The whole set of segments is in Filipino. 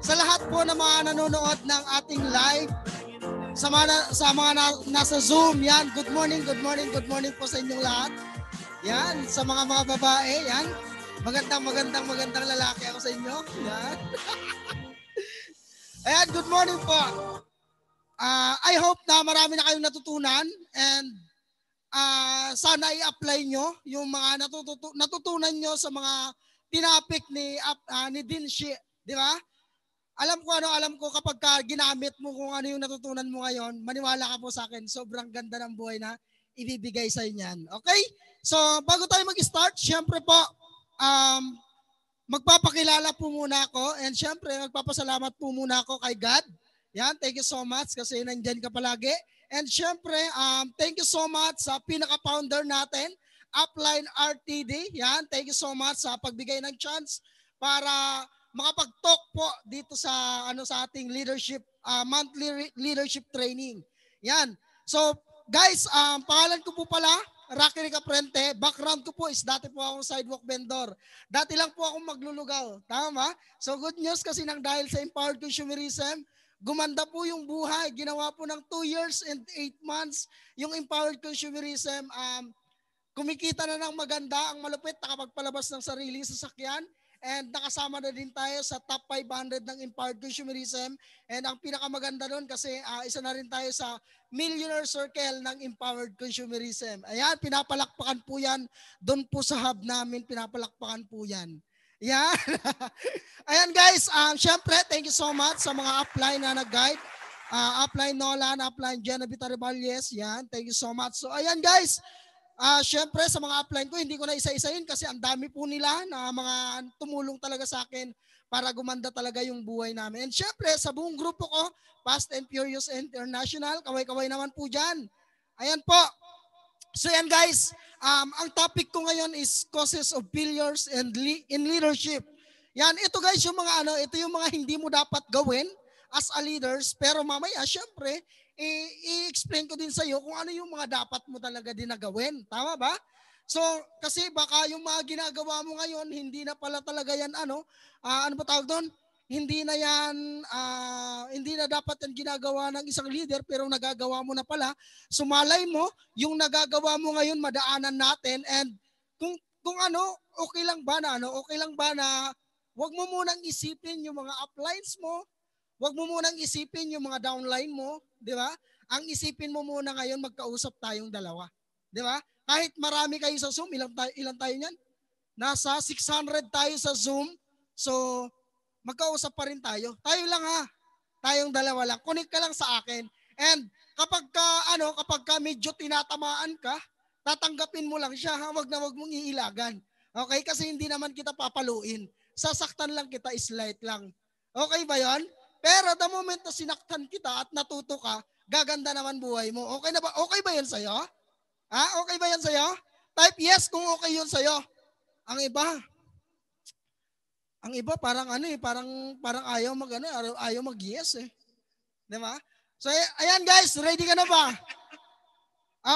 sa lahat po ng mga nanonood ng ating live, sa mga nasa Zoom, yan, good morning, good morning, good morning po sa inyong lahat. Yan, sa mga babae, yan, magandang lalaki ako sa inyo. Yan. Ayan, good morning po. I hope na marami na kayong natutunan and sana i-apply nyo yung mga natutunan nyo sa mga tinapik ni Dean Shi, di ba? Alam ko kapag ginamit mo kung ano yung natutunan mo ngayon, maniwala ka po sa akin, sobrang ganda ng buhay na ibibigay sa inyan. Okay? So, bago tayo mag-start, syempre po, magpapakilala po muna ako and syempre, magpapasalamat po muna ako kay God. Yan, thank you so much kasi nandyan ka palagi. And syempre, thank you so much sa pinaka-founder natin, Upline RTD. Yan, thank you so much sa pagbigay ng chance para makapag-talk po dito sa sa ating leadership monthly leadership training. Yan. So, guys, pangalan ko po pala Rocky Caprente. Background ko po is dati po akong sidewalk vendor. Dati lang po akong maglulugaw. Tama? So, good news kasi nang dahil sa empowered consumerism, gumanda po yung buhay. Ginawa po ng 2 years and 8 months yung empowered consumerism. Kumikita na ng maganda ang malupit, nakapagpalabas ng sariling sasakyan. And nakasama na din tayo sa top 500 ng empowered consumerism. And ang pinakamaganda doon kasi isa na rin tayo sa millionaire circle ng empowered consumerism. Ayan, pinapalakpakan po yan. Doon po sa hub namin, pinapalakpakan po yan. Ayan. Ayan guys, syempre, thank you so much sa mga upline na nag-guide. Upline Nolan, upline Genevieve Reballes. Yan, thank you so much. So ayan guys, syempre sa mga upline ko, hindi ko na isa-isahin kasi ang dami po nila na mga tumulong talaga sa akin para gumanda talaga yung buhay namin. And syempre sa buong grupo ko, Fast and Furious International, kaway-kaway naman po dyan. Ayan po. So yan guys, ang topic ko ngayon is causes of failures and in leadership. Yan, ito guys yung mga ito yung mga hindi mo dapat gawin as a leaders, pero mamaya syempre i-explain ko din sa iyo kung ano yung mga dapat mo talaga din na gawin. Tama ba? So, kasi baka yung mga ginagawa mo ngayon, hindi na pala talaga yan ano ba tawag doon? Hindi na yan, hindi na dapat yan ginagawa ng isang leader pero nagagawa mo na pala. Sumalay mo, yung nagagawa mo ngayon madaanan natin and kung okay lang ba na wag mo munang isipin yung mga uplines mo, wag mo munang isipin yung mga downline mo, di ba? Ang isipin mo muna ngayon, magkausap tayong dalawa. Di ba? Kahit marami kayo sa Zoom, ilan tayo niyan? Nasa 600 tayo sa Zoom. So, magkausap pa rin tayo. Tayo lang ha. Tayong dalawa lang. Connect ka lang sa akin. And kapag ka medyo tinatamaan ka, tatanggapin mo lang siya ha. Wag mong iilagan. Okay? Kasi hindi naman kita papaluin. Sasaktan lang kita, slight lang. Okay ba 'yon? Pero the moment na sinaktan kita at natuto ka, gaganda naman buhay mo. Okay na ba? Okay ba 'yan sa iyo? Okay ba 'yan sa iyo? Type yes kung okay 'yun sa iyo. Ang iba parang parang ayaw ayaw mag-yes eh. 'Di ba? So ayan guys, ready ka na ba?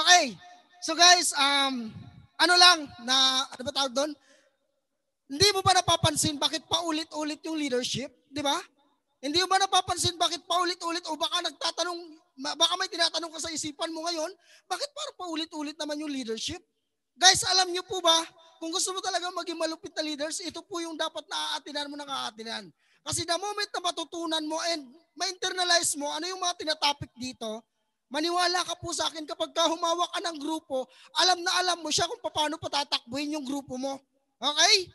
Okay. So guys, ano ba tawag doon? Hindi mo ba napapansin bakit paulit-ulit yung leadership? 'Di ba? Hindi mo ba napapansin bakit paulit-ulit o baka may tinatanong ka sa isipan mo ngayon, bakit parang paulit-ulit naman yung leadership? Guys, alam niyo po ba, kung gusto mo talaga maging malupit na leaders, ito po yung dapat naaatinan mo ng aatinan. Kasi the moment na matutunan mo and ma-internalize mo ano yung mga tinatopic dito, maniwala ka po sa akin kapag humawak ka ng grupo, alam na alam mo siya kung paano patatakbuhin yung grupo mo. Okay?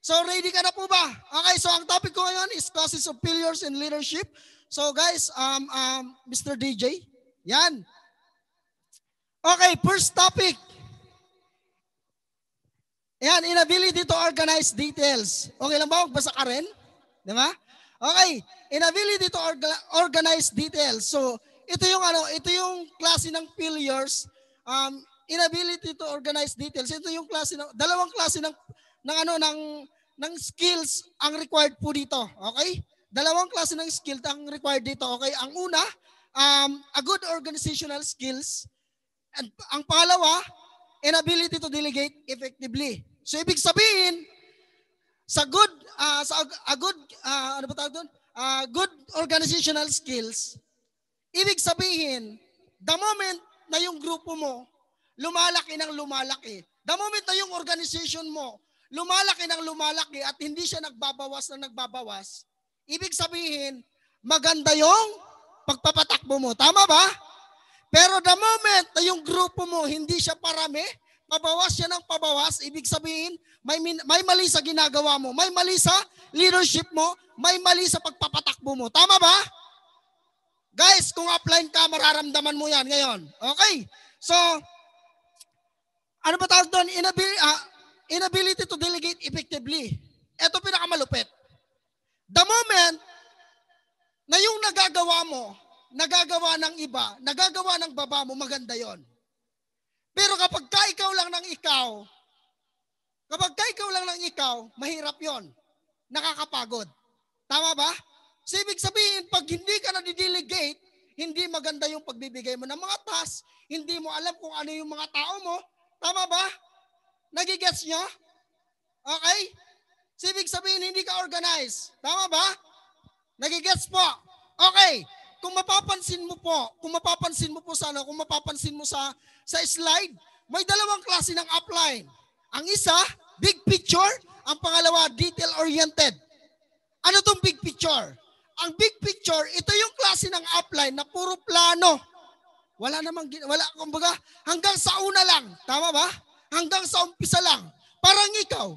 So ready ka na po ba? Okay, so ang topic ko ngayon is causes of failures in leadership. So guys, Mr. DJ, yan. Okay, first topic. Yan, inability to organize details. Okay lang ba? Magbasa ka rin? Di ba? Okay, inability to organize details. So ito yung klase ng failures. Inability to organize details. Ito yung dalawang klase ng skills ang required po dito. Okay? Dalawang klase ng skill ang required dito. Okay? Ang una, a good organizational skills. And ang pangalawa, inability to delegate effectively. So ibig sabihin, sa good ano ba tawag doon? Good organizational skills, ibig sabihin, the moment na yung grupo mo lumalaki ng lumalaki, the moment na yung organization mo lumalaki ng lumalaki at hindi siya nagbabawas na nagbabawas, ibig sabihin, maganda yung pagpapatakbo mo. Tama ba? Pero the moment na yung grupo mo hindi siya parami, pabawas siya ng pabawas, ibig sabihin, may mali sa ginagawa mo, may mali sa leadership mo, may mali sa pagpapatakbo mo. Tama ba? Guys, kung offline ka, mararamdaman mo yan ngayon. Okay? So, ano ba tawag doon? Inability to delegate effectively. Ito pinakamalupit. The moment na yung nagagawa mo, nagagawa ng iba, nagagawa ng baba mo, maganda yon. Pero kapag ikaw lang ng ikaw, mahirap yon. Nakakapagod. Tama ba? So, ibig sabihin, pag hindi ka na-delegate, hindi maganda yung pagbibigay mo ng mga task, hindi mo alam kung ano yung mga tao mo. Tama ba? Nagigets nyo? Okay? So, ibig sabihin, hindi ka organized. Tama ba? Nagigets po? Okay. Kung mapapansin mo po sa slide, may dalawang klase ng upline. Ang isa, big picture. Ang pangalawa, detail-oriented. Ano tong big picture? Ang big picture, ito yung klase ng upline na puro plano. Kumbaga, hanggang sa una lang. Tama ba? Hanggang sa umpisa lang. Parang ikaw.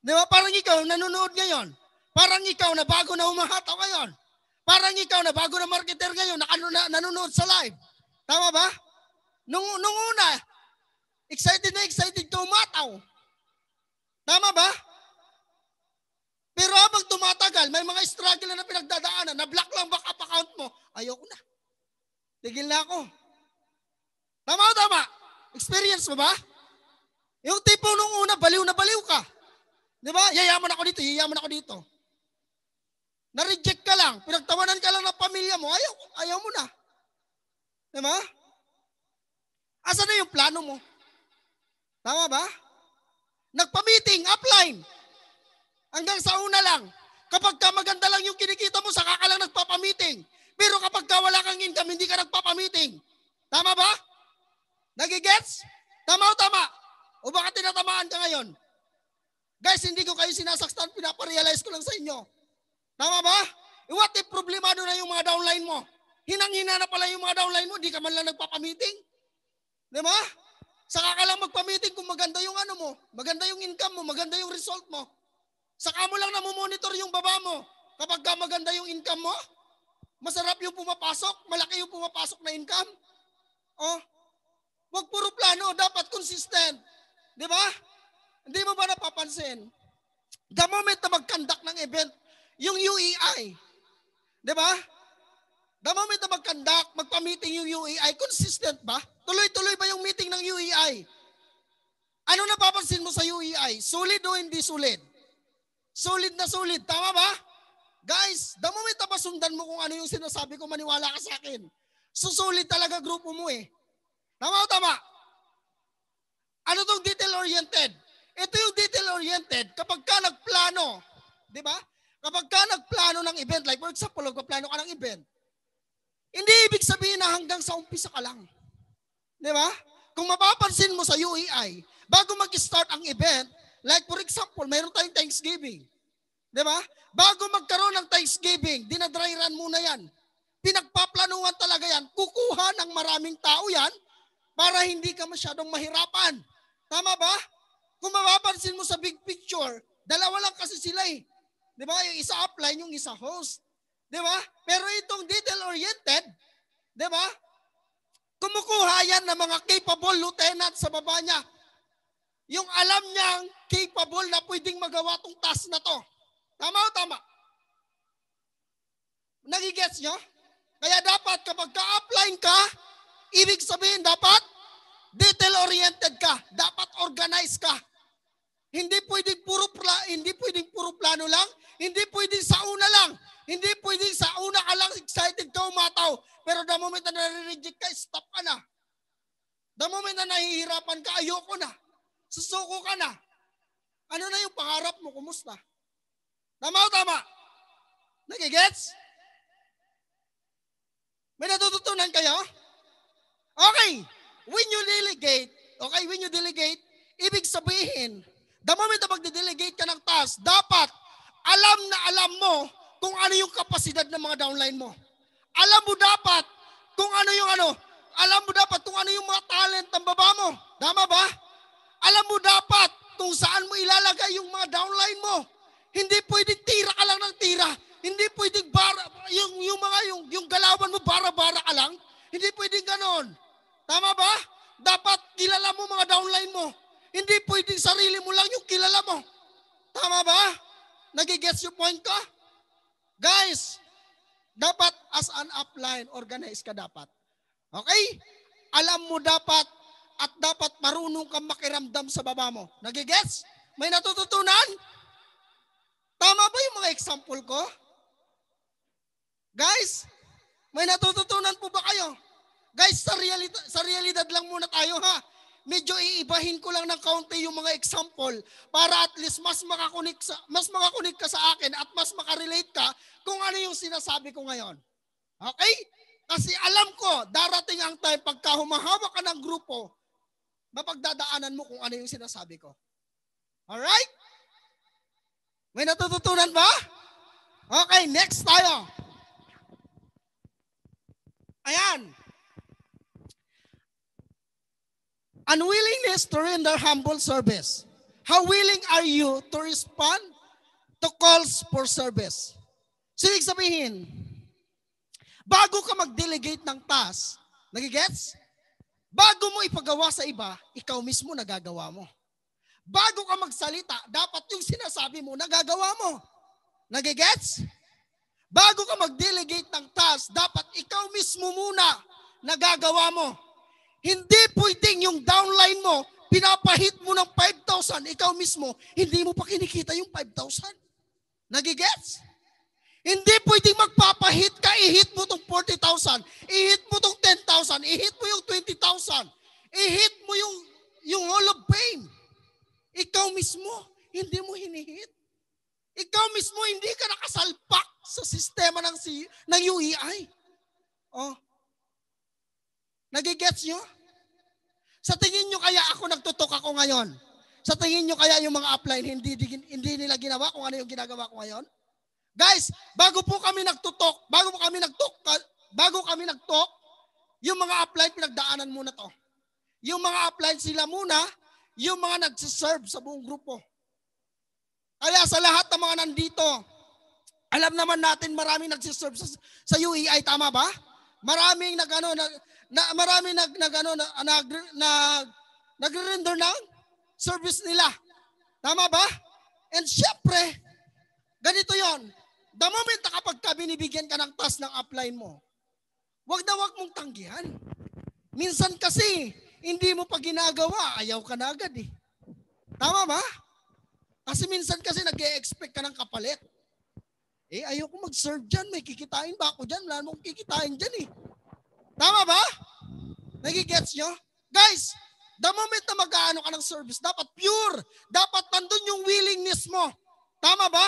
Di ba? Parang ikaw, nanonood ngayon. Parang ikaw na bago na humahataw ngayon. Parang ikaw na bago na marketer ngayon, nanonood sa live. Tama ba? Nung una, excited ka umataw. Tama ba? Pero habang tumatagal, may mga struggle na pinagdadaanan, na-block lang backup account mo, ayoko na. Tigil na ako. Tama o tama? Experience mo ba? Yung tipo nung una, baliw na baliw ka. Di ba? Yayaman ako dito. Na-reject ka lang, pinagtawanan ka lang ng pamilya mo, ayaw mo na. Di ba? Asan na yung plano mo? Tama ba? Nagpa-meeting, upline. Hanggang sa una lang. Kapag ka maganda lang yung kinikita mo, saka ka lang nagpapa-meeting. Pero kapag ka wala kang income, hindi ka nagpapa-meeting. Tama ba? Nagigets? Tama o tama? O baka tinatamaan ka ngayon? Guys, hindi ko kayo sinasaktan, pinaparealize ko lang sa inyo. Tama ba? What if problemado na yung mga downline mo? Hinang-hina na pala yung mga downline mo, di ka man lang nagpapa-meeting. Di ba? Saka ka lang magpa-meeting kung maganda yung ano mo, maganda yung income mo, maganda yung result mo. Saka mo lang namumonitor yung baba mo. Kapag ka maganda yung income mo, masarap yung pumapasok, malaki yung pumapasok na income. Oh, wag puro plano, dapat consistent. Di ba? Hindi mo ba napapansin? The moment na mag-conduct ng event, yung UEI, di ba? The moment na mag-conduct, magpa-meeting yung UEI, consistent ba? Tuloy-tuloy ba yung meeting ng UEI? Ano napapansin mo sa UEI? Solid o hindi solid? Solid na solid. Tama ba? Guys, the moment na pasundan mo kung ano yung sinasabi ko, maniwala ka sa akin. Susolid talaga grupo mo eh. Tama o tama? Ano tong detail-oriented? Ito yung detail-oriented kapag ka nagplano. Di ba? Kapag ka nagplano ng event, like for example, nagplano ka ng event, hindi ibig sabihin na hanggang sa umpisa ka lang. Di ba? Kung mapapansin mo sa UEI, bago mag-start ang event, like for example, mayroon tayong Thanksgiving. Di ba? Bago magkaroon ng Thanksgiving, dinadry run muna yan. Pinagpaplanuhan talaga yan. Kukuha ng maraming tao yan para hindi ka masyadong mahirapan. Tama ba? Kung mapapansin mo sa big picture, dalawa lang kasi sila eh. Di ba? Yung isa upline, yung isa host. Di ba? Pero itong detail-oriented, di ba? Kumukuha yan ng mga capable lieutenant sa baba niya. Yung alam niyang capable na pwedeng magawa tong task na to. Tama o tama? Nagigets nyo? Kaya dapat kapag ka-upline ka, ibig sabihin dapat detail-oriented ka. Dapat organized ka. Hindi pwedeng puro plano lang. Hindi pwedeng sa una lang. Hindi pwedeng sa una ka lang excited ka umataw. Pero the moment na nare-reject ka, stop ka na. The moment na nahihirapan ka, ayoko na. Susuko ka na. Ano na yung pangarap mo? Kumusta? Tama o tama? Nagigets? May natututunan kayo? Okay. When you delegate, ibig sabihin, the moment na magde-delegate ka ng task, dapat alam mo kung ano yung kapasidad ng mga downline mo. Alam mo dapat kung ano yung mga talent ng baba mo. Tama ba? Alam mo dapat kung saan mo ilalagay yung mga downline mo. Hindi pwedeng tira ka lang ng tira. Hindi pwedeng yung galawan mo bara-bara ka lang. Hindi pwedeng ganon. Tama ba? Dapat kilala mo mga downline mo. Hindi pwedeng sarili mo lang yung kilala mo. Tama ba? Nagigets yung point ko? Guys, dapat as an upline, organize ka dapat. Okay? Alam mo dapat at dapat marunong kang makiramdam sa baba mo. Nagigets? May natututunan? Tama ba yung mga example ko? Guys, may natututunan po ba kayo? Guys, sa realidad lang muna tayo ha. Medyo iibahin ko lang ng kaunti yung mga example para at least mas makakunik ka sa akin at mas makarelate ka kung ano yung sinasabi ko ngayon. Okay? Kasi alam ko, darating ang time pagka humahawak ka ng grupo, mapagdadaanan mo kung ano yung sinasabi ko. Alright? May natututunan ba? Okay, next tayo. Ayan. Unwillingness to render humble service. How willing are you to respond to calls for service? So, ibig sabihin, bago ka mag-delegate ng task, nagigets? Bago mo ipagawa sa iba, ikaw mismo nagagawa mo. Bago ka magsalita, dapat yung sinasabi mo, nagagawa mo. Nagigets? Bago ka mag-delegate ng task, dapat ikaw mismo muna nagagawa mo. Hindi pwedeng yung downline mo, pinapahit mo ng 5,000, ikaw mismo, hindi mo pa kinikita yung 5,000. Nagigets? Hindi pwedeng magpapahit ka, i-hit mo tong 40,000, i-hit mo tong 10,000, i-hit mo yung 20,000, i-hit mo yung Hall of Fame. Ikaw mismo, hindi mo hinihit. Ikaw mismo, hindi ka nakasalpak sa sistema ng UEI. Oh. Nagigets nyo? Sa tingin nyo kaya ako nagtutok ako ngayon? Sa tingin nyo kaya yung mga upline hindi nila ginawa kung ano yung ginagawa ko ngayon? Guys, bago kami nagtok, yung mga upline pinagdaanan muna to. Yung mga upline sila muna, yung mga nagsiserve sa buong grupo. Kaya sa lahat ng mga nandito, alam naman natin maraming nagsiserve sa UEI, tama ba? Maraming nagre-render ng service nila. Tama ba? And syempre, ganito yon. The moment na kapag binibigyan ka ng task ng upline mo, wag mong tanggihan. Minsan kasi, hindi mo pa ginagawa, ayaw ka na agad eh. Tama ba? Kasi minsan kasi nag-e-expect ka ng kapalit. Eh, ayaw ko mag-serve dyan, may kikitain ba ako dyan? Wala mong kikitain dyan eh. Tama ba? Nagigets nyo? Guys, the moment na mag-aano ka ng service, dapat pure. Dapat nandun yung willingness mo. Tama ba?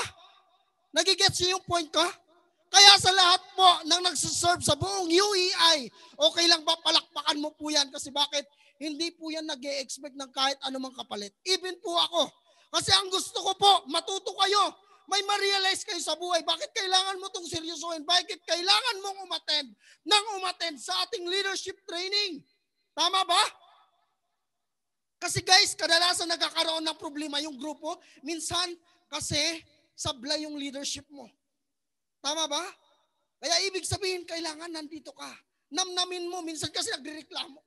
Nagigets nyo yung point ko? Kaya sa lahat po nang nagsiserve sa buong UEI, okay lang ba palakpakan mo po yan? Kasi bakit? Hindi po yan nag-e-expect ng kahit anumang kapalit. Even po ako. Kasi ang gusto ko po, matuto kayo. May ma-realize kayo sa buhay. Bakit kailangan mo itong seryosohin? Bakit kailangan mong umattend sa ating leadership training? Tama ba? Kasi guys, kadalasan nagkakaroon ng problema yung grupo. Minsan, kasi sablay yung leadership mo. Tama ba? Kaya ibig sabihin, kailangan nandito ka. Namnamin mo. Minsan kasi nagrereklamo.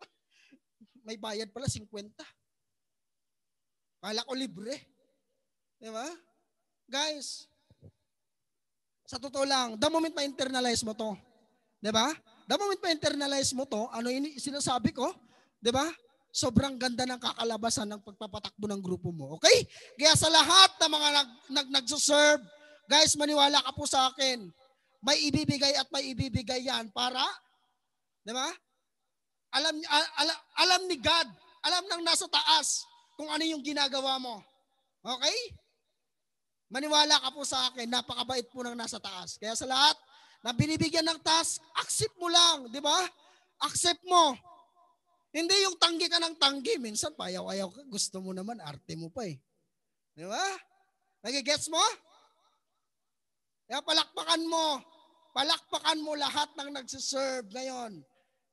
May bayad pala, 50. Kala ko libre. Diba? Guys, sa totoo lang, the moment ma-internalize mo to, di ba? The moment ma-internalize mo to, ano sinasabi ko, di ba? Sobrang ganda ng kakalabasan ng pagpapatakbo ng grupo mo. Okay? Kaya sa lahat ng mga nagsuserve, guys, maniwala ka po sa akin. May ibibigay at may ibibigay yan para, di ba? Alam ni God, alam ng nasa taas kung ano yung ginagawa mo. Okay? Maniwala ka po sa akin, napakabait po ng nasa taas. Kaya sa lahat na binibigyan ng task, accept mo lang, di ba? Accept mo. Hindi yung tanggi ka ng tanggi. Minsan payaw-ayaw ka, gusto mo naman, arte mo pa eh. Di ba? Nagigets mo? Kaya palakpakan mo lahat ng nagsiserve ngayon.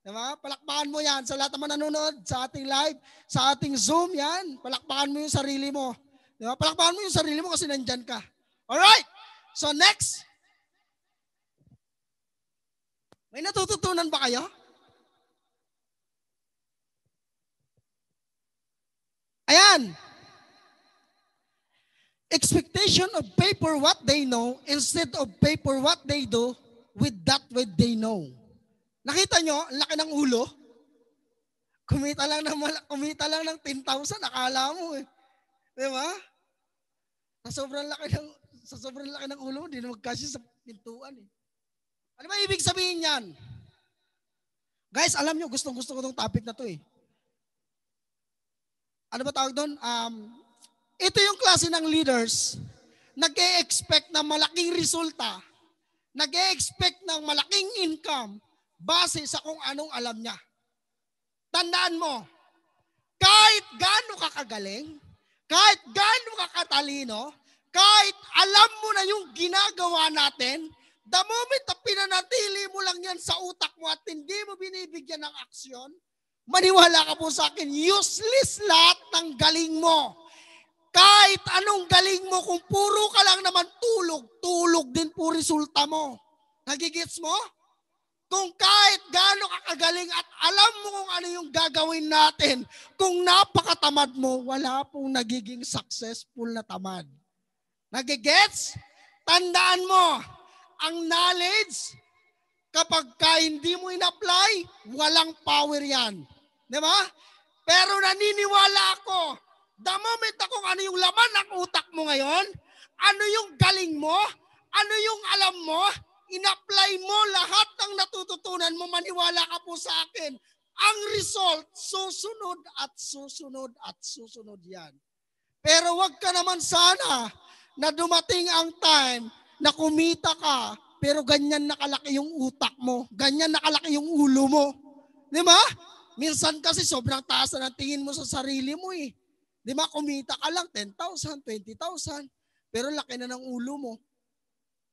Diba? Palakpakan mo yan sa lahat ng nanonood sa ating live, sa ating Zoom yan. Palakpakan mo yung sarili mo. Diba? Palakpakan mo yung sarili mo kasi nandyan ka. Alright? So next. May natututunan ba kayo? Ayan. Expectation of pay for what they know instead of pay for what they do with that what they know. Nakita nyo, laki ng ulo. Kumita lang ng 10,000, akala mo eh. Di ba? Sa sobrang laki ng ulo, hindi na magkasya sa pintuan eh. Ano ba ibig sabihin yan? Guys, alam nyo, gustong-gusto ko itong topic na to eh. Ano ba tawag doon? Ito yung klase ng leaders, nag-e-expect na malaking resulta, nag-e-expect ng malaking income, base sa kung anong alam niya. Tandaan mo, kahit gaano ka kagaling, kahit gaano ka katalino, kahit alam mo na yung ginagawa natin, the moment na pinanatili mo lang yan sa utak mo at hindi mo binibigyan ng aksyon, maniwala ka po sa akin, useless lahat ng galing mo. Kahit anong galing mo, kung puro ka lang naman tulog din po resulta mo. Nagigits mo? Kung kahit gaano ka kagaling at alam mo kung ano yung gagawin natin, kung napakatamad mo, wala pong nagiging successful na tamad. Nagigets? Tandaan mo, ang knowledge, kapag hindi mo in-apply, walang power yan. Di ba? Pero naniniwala ako, the moment na kung ano yung laman ng utak mo ngayon, ano yung galing mo, ano yung alam mo, in-apply mo lahat ng natututunan mo, maniwala ka po sa akin, ang result, susunod at susunod at susunod yan. Pero wag ka naman sana na dumating ang time na kumita ka, pero ganyan nakalaki yung utak mo, ganyan nakalaki yung ulo mo. Di ba? Minsan kasi sobrang taas na tingin mo sa sarili mo eh. Di ba? Kumita ka lang 10,000, 20,000, pero laki na ng ulo mo.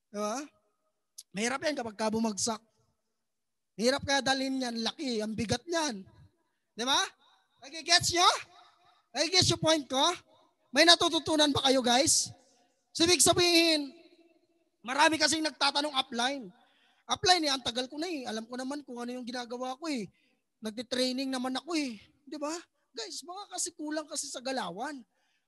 Di ba? Mahirap yan kapag ka bumagsak. Mahirap kaya dalhin yan, laki, ang bigat niyan. Di ba? Nagigets nyo? Nagigets yung point ko? May natututunan ba kayo guys? So, ibig sabihin, marami kasing nagtatanong upline. Upline ang tagal ko na eh. Alam ko naman kung ano yung ginagawa ko eh. Nagtitraining naman ako eh. Di ba? Guys, baka kasi kulang kasi sa galawan.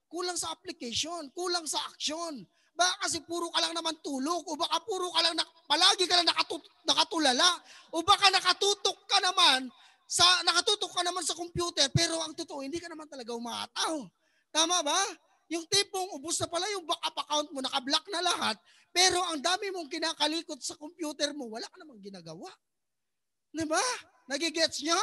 Kulang sa application. Kulang sa action. Baka kasi puro ka lang naman tulog. O baka puro ka lang, palagi ka lang nakatulala. O baka nakatutok ka naman sa computer. Pero ang totoo, hindi ka naman talaga umataw. Tama ba? Yung tipong ubos na pala yung backup account mo, nakablock na lahat, pero ang dami mong kinakalikot sa computer mo, wala ka namang ginagawa. Diba? Nagigets nyo?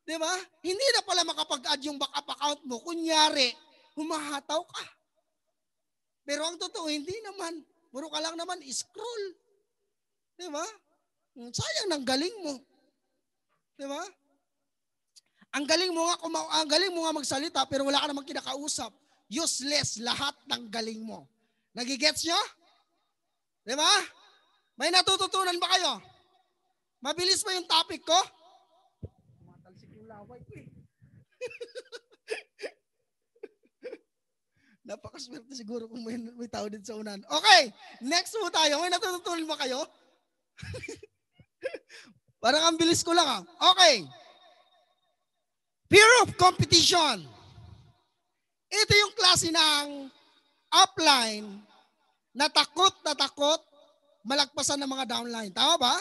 Diba? Hindi na pala makapag-add yung backup account mo. Kunyari, humahataw ka. Pero ang totoo, hindi naman. Puro ka lang naman, scroll. Diba? Sayang ng galing mo. Diba? Ang galing mo nga magsalita, pero wala ka namang kinakausap. Useless lahat ng galing mo. Nagigets nyo? Diba? May natututunan ba kayo? Mabilis ba yung topic ko? Matalsik yung laway ko eh. Napakaswerte siguro kung may tao din sa unan. Okay, next po tayo. May natututunan ba kayo? Parang ang bilis ko lang ah. Okay. Fear of competition. Ito yung klase ng upline na takot malagpasan ng mga downline. Tama ba?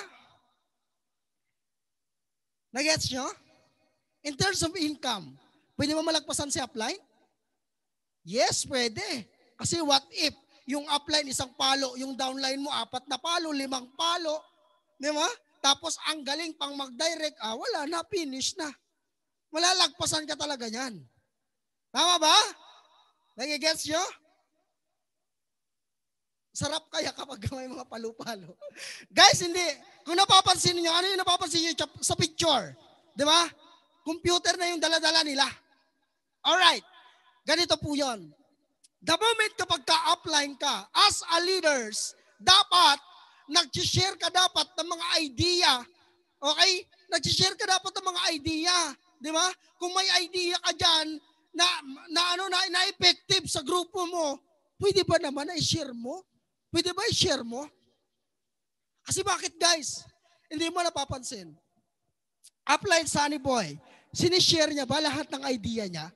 Nagets nyo? In terms of income, pwede ba malagpasan si upline? Yes, pwede. Kasi what if yung upline isang palo, yung downline mo 4 na palo, 5 palo, di ba? Tapos ang galing pang mag-direct, wala na, finish na. Malalagpasan ka talaga niyan. Tama ba? Nagigets nyo? Sarap kaya kapag may mga palu-palo. Guys, hindi. Kung napapansin niyo, ano yung napapansin niyo sa picture? Di ba? Computer na yung dala-dala nila. Alright. Ganito po yun. The moment kapag ka-upline ka, as a leaders, dapat nag-share ka dapat ng mga idea. Okay? Nag-share ka dapat ng mga idea. Di ba? Kung may idea ka dyan na effective sa grupo mo, pwede ba naman na i-share mo? Pwede ba i-share mo? Kasi bakit guys? Hindi mo napapansin. Upline Sunny Boy, sinishare niya ba lahat ng idea niya?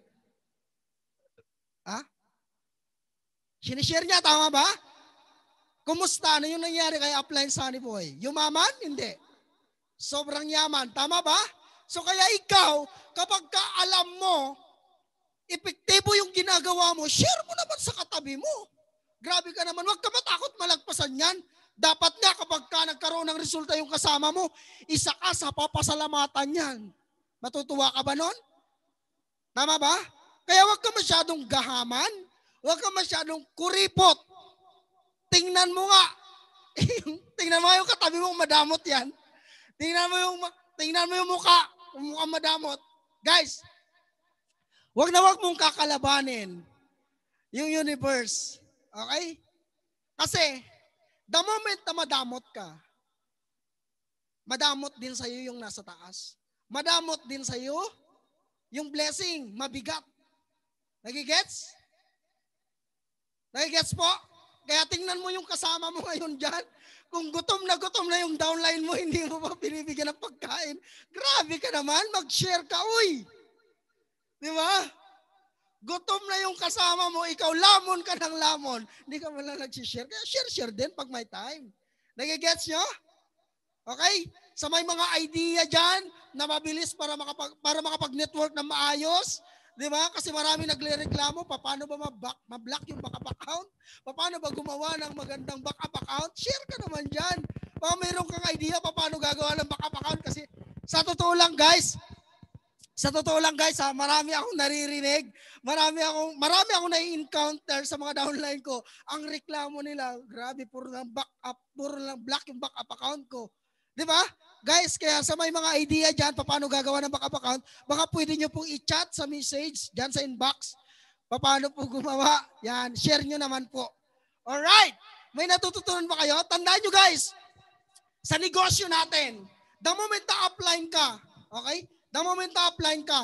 Ha? Sinishare niya, tama ba? Kumusta? Ano yung nangyari kay Upline Sunny Boy? Yumaman? Hindi. Sobrang yaman. Tama ba? So kaya ikaw, kapag ka alam mo, epektibo yung ginagawa mo, share mo naman sa katabi mo. Grabe ka naman. Huwag ka matakot malagpasan yan. Dapat nga kapag ka nagkaroon ng resulta yung kasama mo, isa ka sa papasalamatan yan. Matutuwa ka ba nun? Tama ba? Kaya huwag ka masyadong gahaman. Huwag ka masyadong kuripot. Tingnan mo nga. Tingnan mo yung katabi mong madamot yan. Tingnan mo yung mukha. Yung mukhang madamot. Guys, huwag na huwag mong kakalabanin yung universe. Okay? Kasi, the moment na madamot ka, madamot din sa'yo yung nasa taas. Madamot din sa'yo yung blessing, mabigat. Nagigets? Nagigets po? Kaya tingnan mo yung kasama mo ngayon dyan. Kung gutom na yung downline mo, hindi mo pa binibigyan ng pagkain. Grabe ka naman, mag-share ka, uy! Di ba? Gutom na yung kasama mo, ikaw lamon ka ng lamon. Hindi ka wala nag-share. Kaya share din pag may time. Nagigets nyo? Okay? Sa may mga idea dyan na mabilis para makapag-network na maayos, di ba? Kasi marami nagre-reklamo, paano ba ma-block yung backup account? Paano ba gumawa ng magandang backup account? Share ka naman dyan. Baka mayroon kang idea paano gagawa ng backup account kasi sa totoo lang guys, marami akong naririnig, marami akong nai-encounter sa mga downline ko. Ang reklamo nila, grabe, puro lang block yung backup account ko. Di ba? Guys, kaya sa may mga idea dyan, paano gagawa ng backup account, baka pwede nyo pong i-chat sa message, dyan sa inbox. Paano po gumawa? Yan, share nyo naman po. Alright! May natututunan ba kayo? Tandaan nyo guys, sa negosyo natin, the moment na upline ka, okay? The moment na upline ka,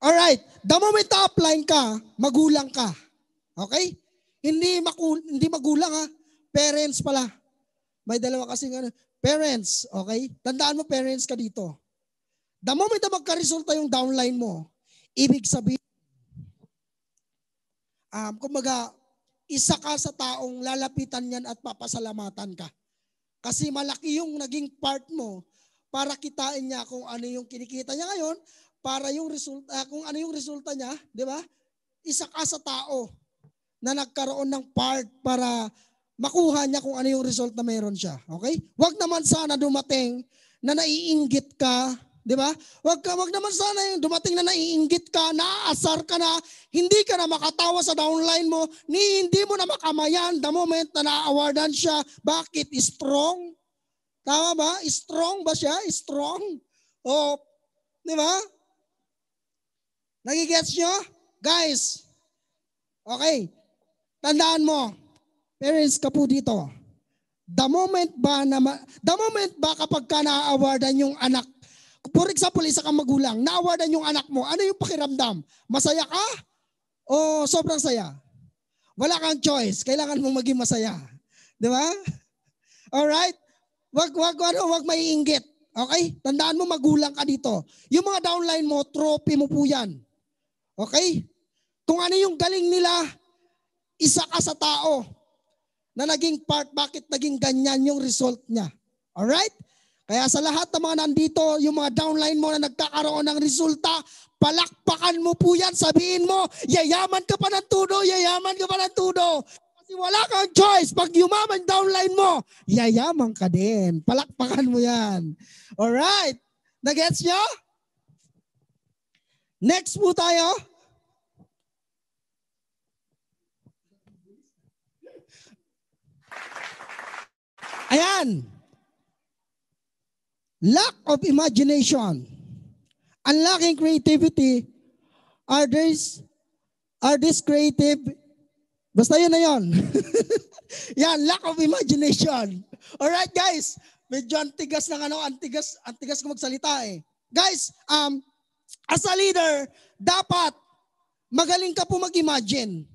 alright, the moment na upline ka, magulang ka. Okay? Hindi magulang ha, parents pala. May dalawa kasing parents, okay? Tandaan mo parents ka dito. The moment na magka-resulta yung downline mo, ibig sabihin, kumbaga, isa ka sa taong lalapitan yan at papasalamatan ka. Kasi malaki yung naging part mo para kitain niya kung ano yung kinikita niya ngayon, para yung resulta, kung ano yung resulta niya, di ba? Isa ka sa tao na nagkaroon ng part para makuha niya kung ano yung result na mayroon siya. Okay? Wag naman sana dumating na naiinggit ka, di ba? Wag naman sana yung dumating na naiinggit ka, naaasar ka na, hindi ka na makatawa sa downline mo, hindi mo na makamayan the moment na na-awardan siya. Bakit? Strong? Tama ba? Strong ba siya? Strong? O, di ba? Nagigets nyo? Guys, okay, tandaan mo, parents ka po dito. The moment ba kapag ka na-awardan yung anak, for example, isa kang magulang, na-awardan yung anak mo, ano yung pakiramdam? Masaya ka? O sobrang saya? Wala kang choice. Kailangan mong maging masaya. Di ba? Alright? Wag maiinggit. Okay? Tandaan mo, magulang ka dito. Yung mga downline mo, trophy mo po yan. Okay? Kung ano yung galing nila, isa ka sa tao na naging part, bakit naging ganyan yung result niya. Alright? Kaya sa lahat ng mga nandito, yung mga downline mo na nagkakaroon ng resulta, palakpakan mo po yan. Sabihin mo, yayaman ka pa ng tudo, yayaman ka pa ng tudo. Kasi wala kang choice. Pag yumaman downline mo, yayaman ka din. Palakpakan mo yan. Alright? Nagets nyo? Next po tayo. Ayan. Lack of imagination. Unlocking creativity are this creative. Basta yun na yun. Yan, lack of imagination. Alright guys, medyo antigas ng antigas ko magsalita eh. Guys, as a leader, dapat magaling ka po mag-imagine.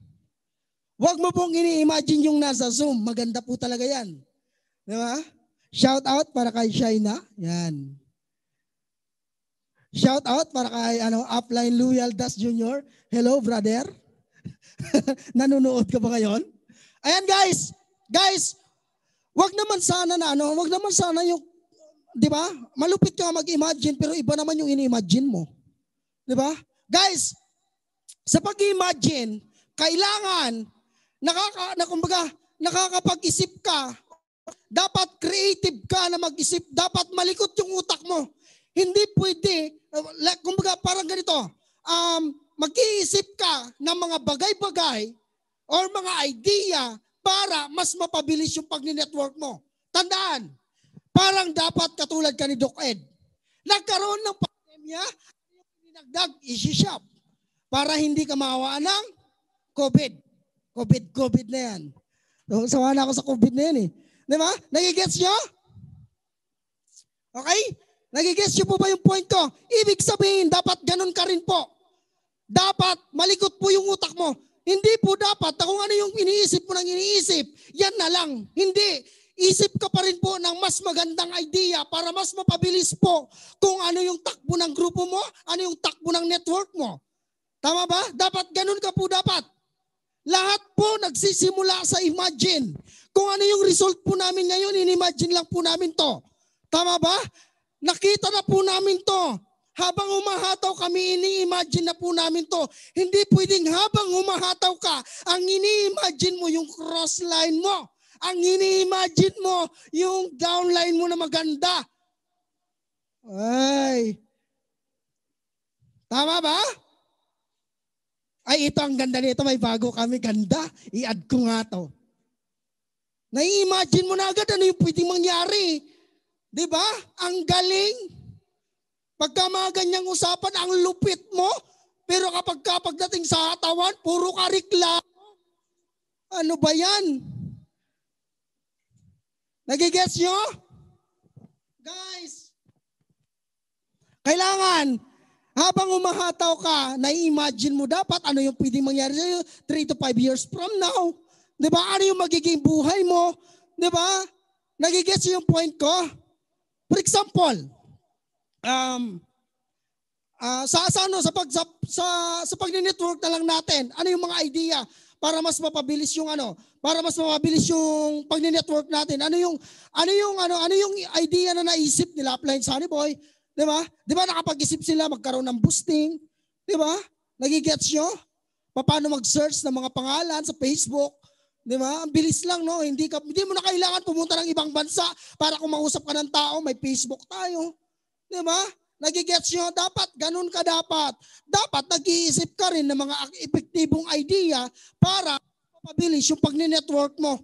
Huwag mo pong ini-imagine yung nasa Zoom. Maganda po talaga yan. Di ba? Shout out para kay Shaina. Yan. Shout out para kay Upline Loyal Das Jr. Hello, brother. Nanonood ka ba ngayon? Ayan guys. Guys, wag naman sana yung, di ba? Malupit ka mag-imagine pero iba naman yung ini-imagine mo. Di ba? Guys, sa pag-imagine, kailangan nakakapag-isip ka. Dapat creative ka na mag-isip. Dapat malikot yung utak mo. Hindi pwede, kumbaga parang ganito, mag-iisip ka ng mga bagay-bagay or mga idea para mas mapabilis yung pag-network mo. Tandaan, parang dapat katulad ka ni Doc Ed. Nagkaroon ng pandemya, dinagdag, isi-shop para hindi ka mawawaan ng COVID na yan. So, sawa na ako sa COVID na yan eh. Di ba? Nagigets nyo? Okay? Nagigets nyo po ba yung point ko? Ibig sabihin, dapat ganun ka rin po. Dapat malikot po yung utak mo. Hindi po dapat na kung ano yung iniisip mo ng iniisip, yan na lang. Hindi. Isip ka pa rin po ng mas magandang idea para mas mapabilis po kung ano yung takbo ng grupo mo, ano yung takbo ng network mo. Tama ba? Dapat ganun ka po dapat. Lahat po nagsisimula sa imagine. Kung ano yung result po namin ngayon, in-imagine lang po namin to. Tama ba? Nakita na po namin to. Habang humahataw kami, ini-imagine na po namin to. Hindi pwedeng habang humahataw ka, ang ini-imagine mo yung cross line mo. Ang ini-imagine mo yung downline mo na maganda. Ay. Tama ba? Ay, ito ang ganda nito. May bago kami. Ganda. I-add ko nga to. Nai-imagine mo na agad ano yung pwedeng mangyari. Diba? Ang galing. Pagka mga ganyang usapan, ang lupit mo. Pero kapag pagdating sa hatawan, puro ka reklamo. Ano ba yan? Nagigets nyo? Guys, kailangan, habang umahataw ka, nai-imagine mo dapat ano yung pwedeng mangyari sa'yo 3 to 5 years from now. Diba? Ano yung magiging buhay mo? Diba? Nagigets yung point ko? For example, sa pag-network na lang natin, ano yung mga idea para mas mapabilis yung pag-network natin? Ano yung idea na naisip nila Upline Sunny Boy? 'Di ba? 'Di ba nakapag-isip sila magkaroon ng boosting? 'Di ba? Nagigets nyo? Paano mag-search ng mga pangalan sa Facebook? 'Di ba? Ang bilis lang, no? Hindi mo na kailangan pumunta ng ibang bansa para kung mausap ka ng tao, may Facebook tayo. 'Di ba? Nagigets nyo? Dapat, ganun ka dapat. Dapat nag-iisip ka rin ng mga epektibong idea para mapabilis yung pag-network mo.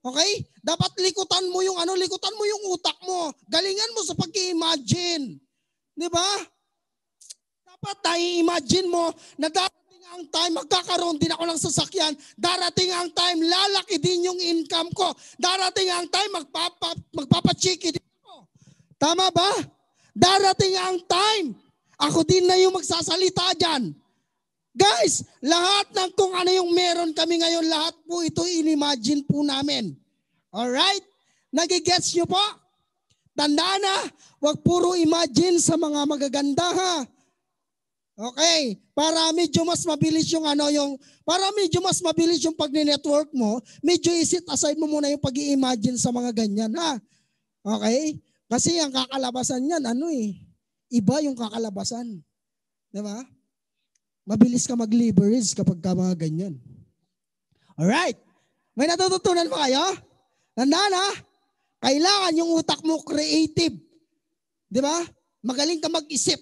Okay? Dapat likutan mo yung utak mo. Galingan mo sa pag-i-imagine. 'Di ba? Dapat i-imagine mo na darating ang time, magkakaroon din ako ng sasakyan. Darating ang time, lalaki din yung income ko. Darating ang time, magpapachiki din ako. Tama ba? Darating ang time, ako din na yung magsasalita dyan. Guys, lahat ng kung ano yung meron kami ngayon, lahat po ito inimagine po namin. Alright? Nagigets nyo po? Tandaan na, wag puro imagine sa mga magaganda ha. Okay, para medyo mas mabilis yung pag-network mo, medyo isit aside mo muna yung pag-i-imagine sa mga ganyan ha. Okay? Kasi ang kakalabasan niyan, iba yung kakalabasan. Di ba? Mabilis ka mag-leverage kapag ka mga ganyan. Alright. May natututunan ba kayo? Tandaan ha? Kailangan yung utak mo creative. Di ba? Magaling ka mag-isip.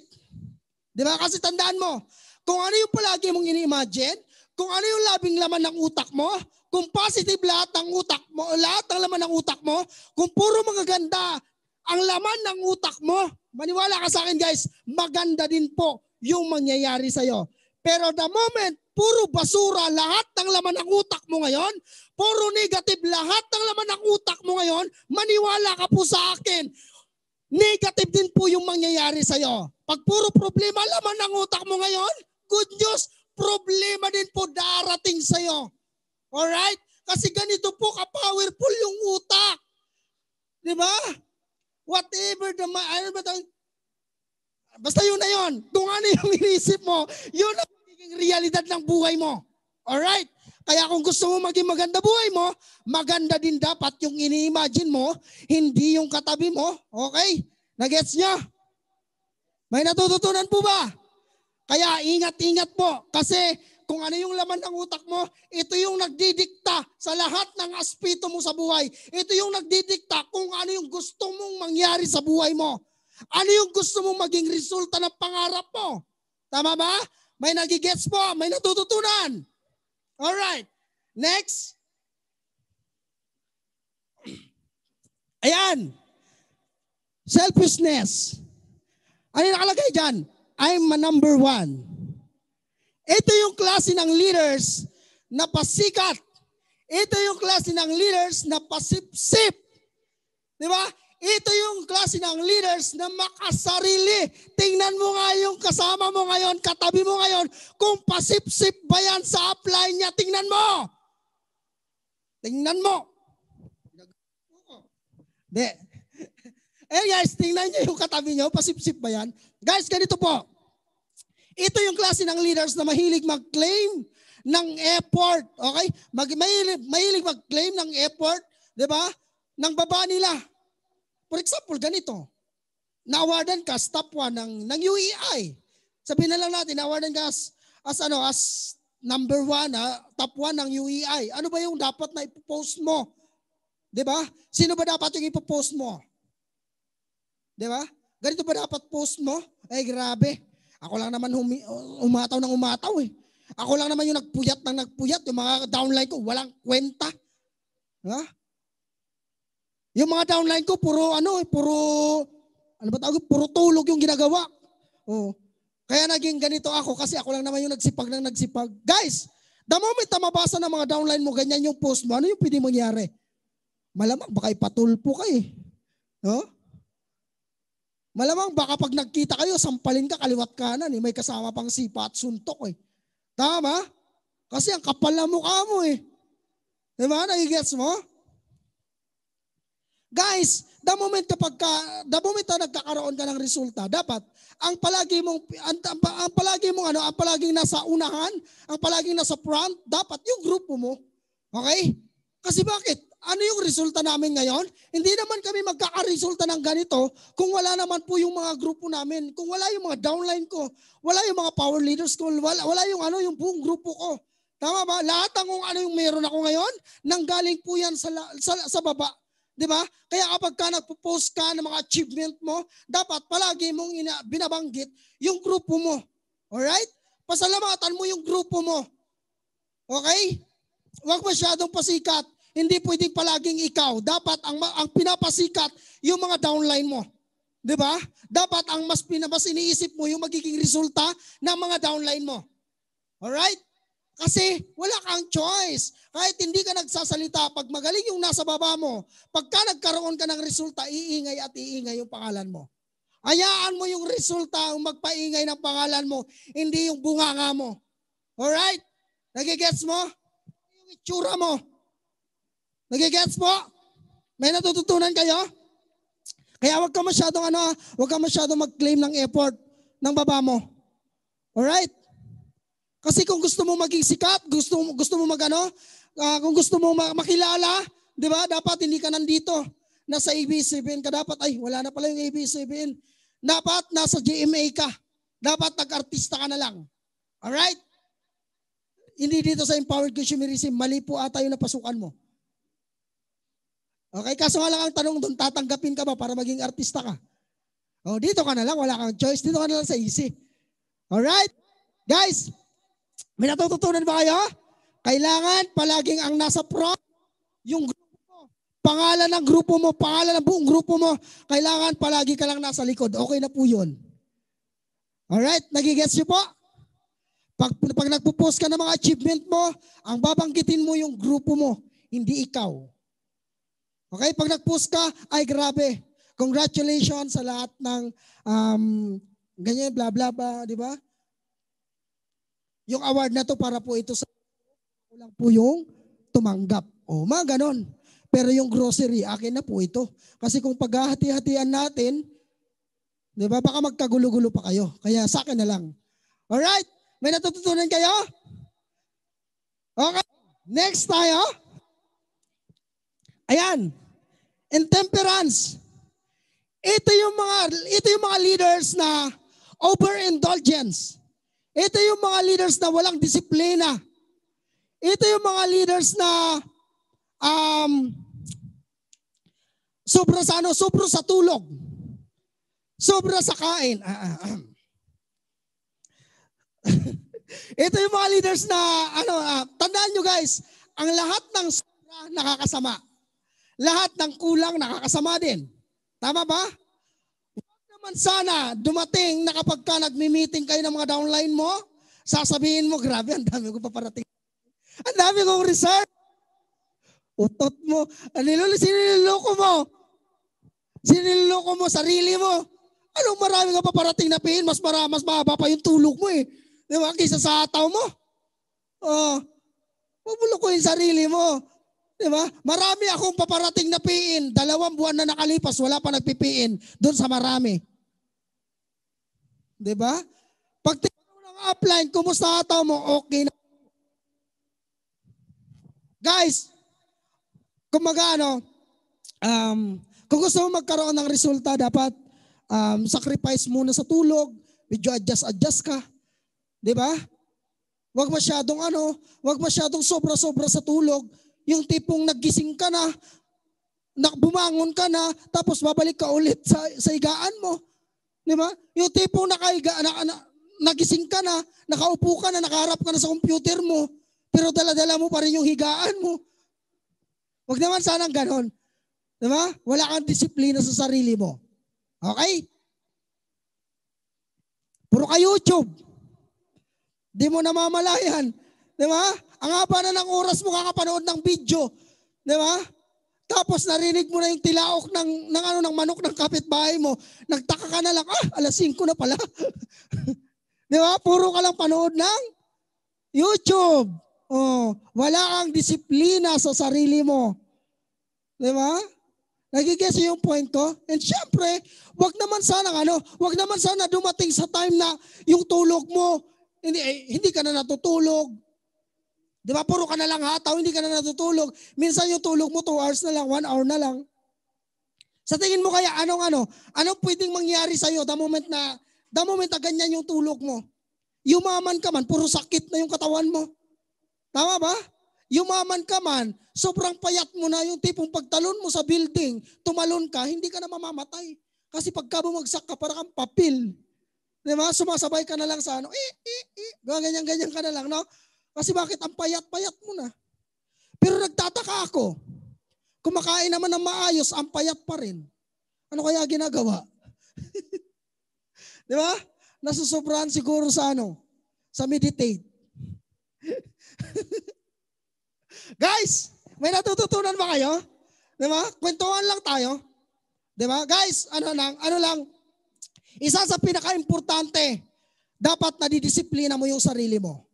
Di ba? Kasi tandaan mo, kung ano yung palagi mong ini-imagine, kung ano yung labing laman ng utak mo, kung kung positive lahat ng utak mo, lahat ng laman ng utak mo, kung puro mga ganda ang laman ng utak mo, maniwala ka sa akin guys, maganda din po yung mangyayari sa'yo. Pero the moment, puro basura lahat ng laman ng utak mo ngayon, puro negative lahat ng laman ng utak mo ngayon, maniwala ka po sa akin, negative din po yung mangyayari sa'yo. Pag puro problema laman ng utak mo ngayon, good news, problema din po darating sa'yo. Alright? Kasi ganito po ka-powerful yung utak. Di ba? Whatever the basta yun na yun. Kung ano yung inisip mo, yun ang magiging realidad ng buhay mo. Alright? Kaya kung gusto mo maging maganda buhay mo, maganda din dapat yung ini-imagine mo, hindi yung katabi mo. Okay? Nagets nyo? May natututunan po ba? Kaya ingat-ingat po. Kasi kung ano yung laman ng utak mo, ito yung nagdidikta sa lahat ng aspeto mo sa buhay. Ito yung nagdidikta kung ano yung gusto mong mangyari sa buhay mo. Ano yung gusto mong maging resulta ng pangarap mo. Tama ba? May nagigets po, may natututunan. Alright. Next. Ayan. Selfishness. Ano yung nakalagay dyan? I'm a number one. Ito yung klase ng leaders na pasikat. Ito yung klase ng leaders na pasipsip. Di ba? Ito yung klase ng leaders na makasarili. Tingnan mo nga yung kasama mo ngayon, katabi mo ngayon, kung pasipsip ba yan sa upline niya. Tingnan mo. Tingnan mo. Di. Guys, tingnan niyo yung katabi niyo, pasipsip ba yan? Guys, ganito po. Ito yung klase ng leaders na mahilig mag-claim ng effort. Okay? Mahilig mag-claim ng effort, di ba? Ng baba nila. For example, ganito. Na-awardan ka as top 1 ng UEI. Sabihin na lang natin, na-awardan ka as number 1, top 1 ng UEI. Ano ba yung dapat na ipopost mo? Di ba? Sino ba dapat yung ipopost mo? Di ba? Ganito ba dapat post mo? Ay, grabe. Ako lang naman umataw ng umataw eh. Ako lang naman yung nagpuyat ng nagpuyat. Yung mga downline ko, walang kwenta. Ha? Yung mga downline ko, puro tulog yung ginagawa. Oh. Kaya naging ganito ako kasi ako lang naman yung nagsipag ng nagsipag. Guys, the moment na mabasa ng mga downline mo, ganyan yung post mo, ano yung pwede mangyari? Malamang baka ipatulpo ka eh. No? Malamang baka pag nagkita kayo, sampalin ka kaliwat kanan eh. May kasama pang sipa at suntok eh. Tama? Kasi ang kapal na mukha mo eh. Diba? Nagigets mo? Guys, the moment na nagkakaroon ka ng resulta, dapat ang palaging nasa unahan, ang palaging nasa front, dapat yung grupo mo. Okay? Kasi bakit? Ano yung resulta namin ngayon? Hindi naman kami magkakaresulta ng ganito kung wala naman po yung mga grupo namin. Kung wala yung mga downline ko, wala yung mga power leaders ko, wala yung buong grupo ko. Tama ba? Lahat ng kung ano yung meron ako ngayon, nanggaling po yan sa baba. Di ba? Kaya kapag ka nagpo-post ka ng mga achievement mo, dapat palagi mong binabanggit yung grupo mo. Alright? Pasalamatan mo yung grupo mo. Okay? Huwag masyadong pasikat. Hindi pwedeng palaging ikaw. Dapat ang pinapasikat yung mga downline mo. 'Di ba? Dapat ang mas iniisip mo yung magiging resulta ng mga downline mo. Alright? Kasi wala kang choice. Kahit hindi ka nagsasalita, pag magaling yung nasa baba mo, pagka nagkaroon ka ng resulta, iingay at iingay yung pangalan mo. Hayaan mo yung resulta ang magpaingay ng pangalan mo, hindi yung bunganga mo. Alright? Nagigets mo? Yung itsura mo. Nagigets po? May natututunan kayo? Kaya huwag ka masyadong mag-claim ng effort ng baba mo. Alright? Kasi kung gusto mo maging sikat, gusto mo kung gusto mo makilala, di ba? Dapat hindi ka nandito. Nasa ABS-CBN ka dapat. Ay, wala na pala yung ABS-CBN. Dapat nasa GMA ka. Dapat nag-artista ka na lang. Alright? Hindi dito sa Empowered Consumerism. Mali po ata yung napasukan mo. Okay, kaso nga lang ang tanong doon, tatanggapin ka ba para maging artista ka? O, dito ka na lang, wala kang choice. Dito ka na lang sa easy. Alright? Guys, may natututunan ba kayo? Kailangan palaging ang nasa front, yung grupo mo. Pangalan ng grupo mo, pangalan ng buong grupo mo. Kailangan palagi ka lang nasa likod. Okay na po yun. Alright, nagigets niyo po? Pag nagpo-post ka ng mga achievement mo, ang babanggitin mo yung grupo mo, hindi ikaw. Okay, pag nag-post ka, ay grabe. Congratulations sa lahat ng ganyan, bla bla bla, di ba? Yung award na to para po ito sa lang po yung tumanggap. O, mga ganon. Pero yung grocery, akin na po ito. Kasi kung paghahati-hatian natin, di ba, baka magkagulo-gulo pa kayo. Kaya sa akin na lang. Alright? May natututunan kayo? Okay. Next tayo. Ayan. Intemperance. Ito yung mga leaders na overindulgence. Ito yung mga leaders na walang disiplina. Ito yung mga leaders na sobra sa tulog. Sobra sa kain. Ito yung mga leaders na tandaan nyo guys, ang lahat ng sobra nakakasama. Lahat ng kulang nakakasama din. Tama ba? Huwag naman sana dumating na kapag ka nagmi-meeting kayo ng mga downline mo, sasabihin mo, grabe, ang dami ko paparating. Ang dami kong research. Utot mo. Siniloloko mo. Siniloloko mo sarili mo. Anong marami ka paparating na pain? Mas mahaba pa yung tulog mo eh. Di ba? Kaysa sa ataw mo. Huwag mo lukuhin sarili mo. Di ba? Marami akong paparating na pain. 2 buwan na nakalipas, wala pa nagpipiin doon sa marami. Di ba? Pag tinanong ng upline, kumusta ataw mo? Okay na. Guys, kung kung gusto mo magkaroon ng resulta, dapat sacrifice muna sa tulog, medyo adjust ka. 'Di ba? Wag masyadong sobra-sobra sa tulog. Yung tipong nagising ka na, bumangon ka na, tapos babalik ka ulit sa higaan mo. 'Di ba? Yung tipong nagising ka na, nakaupo ka na, nakaharap ka na sa computer mo, pero dala-dala mo pa rin yung higaan mo. Wag naman sanang ganon. Diba? Wala kang disiplina sa sarili mo. Okay? Puro ka YouTube. Di mo namamalayan. Diba? Ang haba na ng oras mo kakapanood ng video. Diba? Tapos narinig mo na yung tilaok ng manok ng kapitbahay mo. Nagtaka ka na lang, 5:00 na pala. Diba? Puro ka lang panood ng YouTube. Wala kang disiplina sa sarili mo. Di ba? Nagigets yung point ko? And syempre, wag naman sana dumating sa time na yung tulog mo, hindi ka na natutulog. Di ba? Puro ka na lang hataw, hindi ka na natutulog. Minsan yung tulog mo 2 hours na lang, 1 hour na lang. Sa tingin mo kaya, anong pwedeng mangyari sa'yo the moment na ganyan yung tulog mo? Yumaman ka man, puro sakit na yung katawan mo. Tama ba? Yumaman ka man, sobrang payat mo na, yung tipong pagtalon mo sa building, tumalon ka, hindi ka na mamamatay. Kasi pagka bumagsak ka, para kang papil. Di ba? Sumasabay ka na lang sa ganyan-ganyan ka na lang, no? Kasi bakit ang payat-payat mo na? Pero nagtataka ako, kumakain naman ng maayos, ang payat pa rin. Ano kaya ginagawa? Di ba? Nasusobrahan siguro sa sa meditate. Guys, may natututunan ba kayo? Diba? Kwentuhan lang tayo. Diba? Guys, ano lang, isa sa pinaka-importante, dapat nadidisiplina mo yung sarili mo.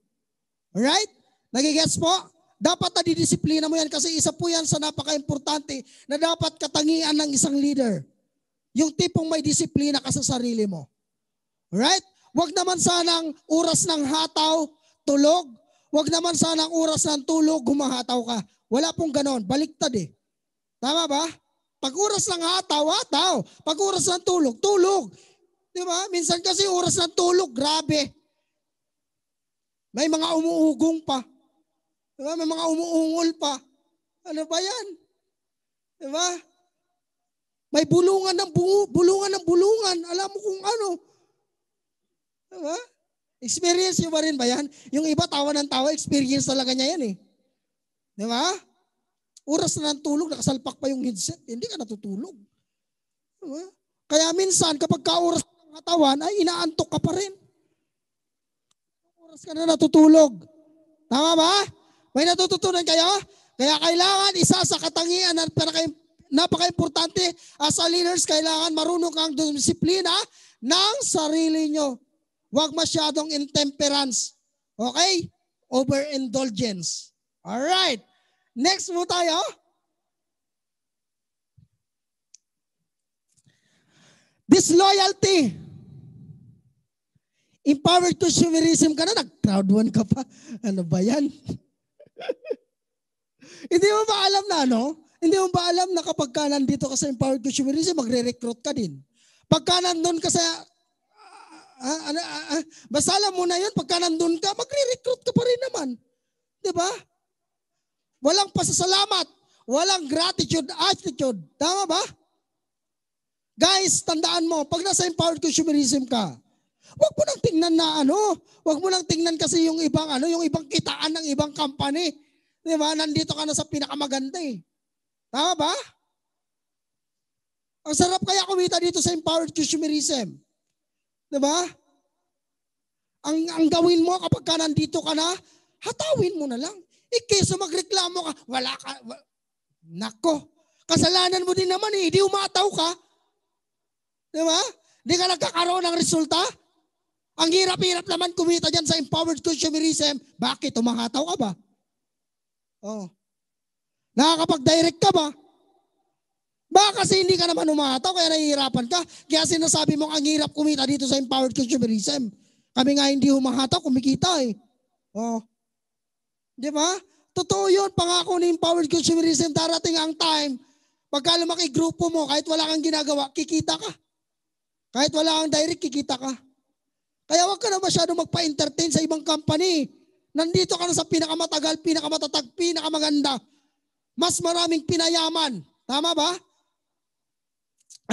Alright? Nagigets po? Dapat nadidisiplina mo yan kasi isa po yan sa napaka-importante na dapat katangian ng isang leader. Yung tipong may disiplina ka sa sarili mo. Alright? Huwag naman sanang oras ng hataw, tulog. Huwag naman sanang oras ng tulog, humahataw ka. Wala pong ganon. Baliktad eh. Tama ba? Pag oras ng hataw, hataw. Pag oras ng tulog, tulog. Di ba? Minsan kasi oras ng tulog, grabe. May mga umuugong pa. Di ba? May mga umuungol pa. Ano ba yan? Di ba? May bulungan ng bulungan. Alam mo kung ano. Di ba? Experience nyo ba rin ba yan? Yung iba tawa ng tawa, experience talaga niya yan eh. Di ba? Oras na ng tulog, nakasalpak pa yung headset, hindi ka natutulog. Diba? Kaya minsan, kapag ka-oras ng katawan, ay inaantok ka pa rin. Oras ka na natutulog. Tama ba? May natututunan kayo? Kaya kailangan isa sa katangian na napaka-importante as a leaders, kailangan marunong kang disiplina ng sarili nyo. Huwag masyadong intemperance. Okay? Overindulgence. Alright. Next mo tayo. Disloyalty. Empowered consumerism ka na, nag-crowd one ka pa. Ano ba yan? Hindi mo ba alam na Hindi mo ba alam na kapag ka nandito ka sa empowered consumerism, magre-recruit ka din. Pagka nandun ka sa basta alam mo na yun, pagka nandun ka, magre-recruit ka pa rin naman. Diba? Walang pasasalamat, walang gratitude attitude. Tama ba? Guys, tandaan mo, pag nasa empowered consumerism ka, wag mo nang tingnan na wag mo nang tingnan kasi yung ibang yung ibang kitaan ng ibang company. Diba? Nandito ka na sa pinakamaganda eh. Tama ba? Ang sarap kaya kumita dito sa empowered consumerism. Diba? Ang gawin mo kapag ka nandito ka na, hatawin mo na lang. Kaysa magreklamo ka, nako, kasalanan mo din naman eh, hindi umataw ka. Diba? Hindi ka nagkakaroon ng resulta. Ang hirap-hirap naman kumita dyan sa empowered consumerism. Bakit? Umahataw ka ba? Oh. Nakakapag-direct ka ba? Baka kasi hindi ka naman umataw, kaya nahihirapan ka. Kaya sinasabi mo, ang hirap kumita dito sa empowered consumerism. Kami nga hindi humahataw, kumikita eh. Oh. Di ba? Totoo yun, pangako ni empowered consumerism, darating ang time, pagka lumaki grupo mo, kahit wala kang ginagawa, kikita ka. Kahit wala kang direct, kikita ka. Kaya wag ka na masyado magpa-entertain sa ibang company. Nandito ka na sa pinakamatagal, pinakamatatag, pinakamaganda. Mas maraming pinayaman. Tama ba?